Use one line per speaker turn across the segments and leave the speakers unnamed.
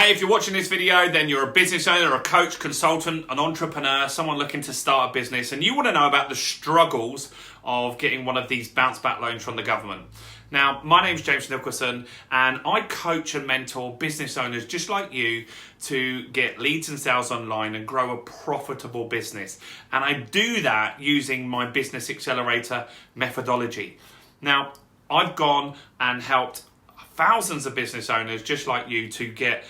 Hey, if you're watching this video, then you're a business owner, a coach, consultant, an entrepreneur, someone looking to start a business, and you want to know about the struggles of getting one of these bounce back loans from the government. Now, my name's James Nicholson, and I coach and mentor business owners just like you to get leads and sales online and grow a profitable business. And I do that using my Business Accelerator methodology. Now, I've gone and helped thousands of business owners just like you to get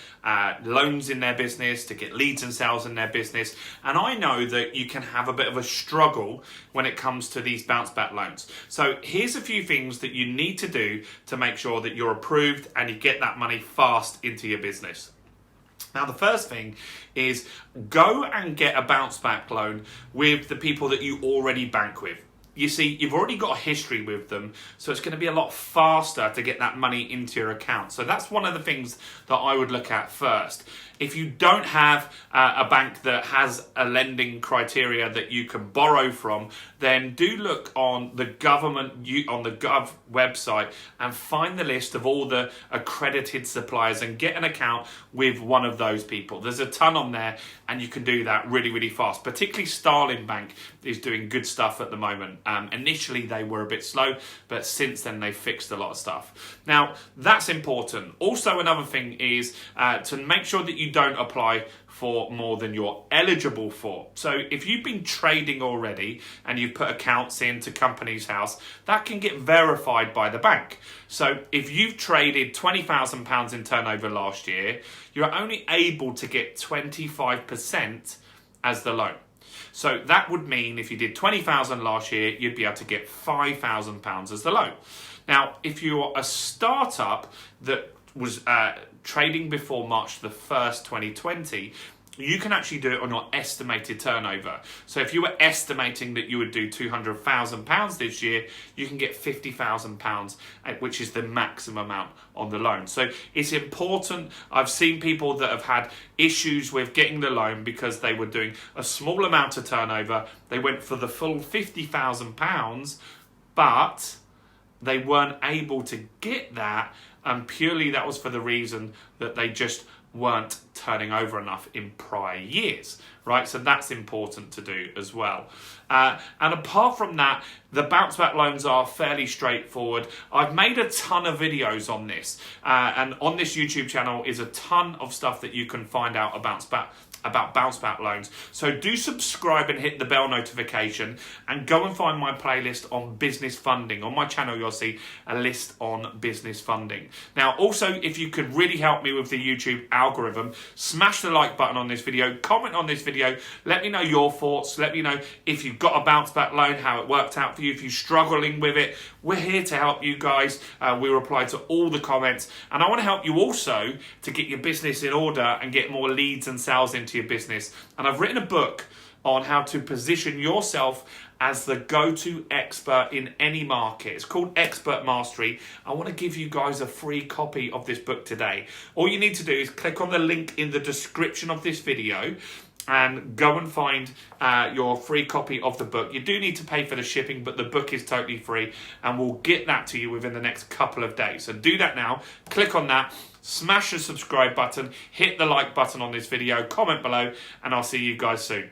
loans in their business, to get leads and sales in their business. And I know that you can have a bit of a struggle when it comes to these bounce back loans. So here's a few things that you need to do to make sure that you're approved and you get that money fast into your business. Now, the first thing is go and get a bounce back loan with the people that you already bank with. You see, you've already got a history with them, so it's going to be a lot faster to get that money into your account. So that's one of the things that I would look at first. If you don't have a bank that has a lending criteria that you can borrow from, then do look on the government, on the Gov website, and find the list of all the accredited suppliers and get an account with one of those people. There's a ton on there, and you can do that really, really fast. Particularly Starling Bank is doing good stuff at the moment. Initially, they were a bit slow, but since then, they've fixed a lot of stuff. Now, that's important. Also, another thing is to make sure that you don't apply for more than you're eligible for. So if you've been trading already and you've put accounts into Companies House, that can get verified by the bank. So if you've traded £20,000 in turnover last year, you're only able to get 25% as the loan. So that would mean if you did 20,000 last year, you'd be able to get £5,000 as the loan. Now, if you're a startup that was trading before March the 1st, 2020, you can actually do it on your estimated turnover. So if you were estimating that you would do £200,000 this year, you can get £50,000, which is the maximum amount on the loan. So it's important. I've seen people that have had issues with getting the loan because they were doing a small amount of turnover. They went for the full £50,000, but they weren't able to get that, and purely that was for the reason that they just weren't turning over enough in prior years, right? So that's important to do as well. And apart from that, the bounce back loans are fairly straightforward. I've made a ton of videos on this, and on this YouTube channel is a ton of stuff that you can find out about bounce back loans. So do subscribe and hit the bell notification, and go and find my playlist on business funding. On my channel, you'll see a list on business funding. Now, also, if you could really help me with the YouTube algorithm, smash the like button on this video, comment on this video, let me know your thoughts, let me know if you've got a bounce back loan, how it worked out for you, if you're struggling with it. We're here to help you guys. We reply to all the comments, and I want to help you also to get your business in order and get more leads and sales into your business. And I've written a book on how to position yourself as the go-to expert in any market. It's called Expert Mastery. I want to give you guys a free copy of this book today. All you need to do is click on the link in the description of this video and go and find your free copy of the book. You do need to pay for the shipping, but the book is totally free, and we'll get that to you within the next couple of days. So do that now. Click on that, smash the subscribe button, hit the like button on this video, comment below, and I'll see you guys soon.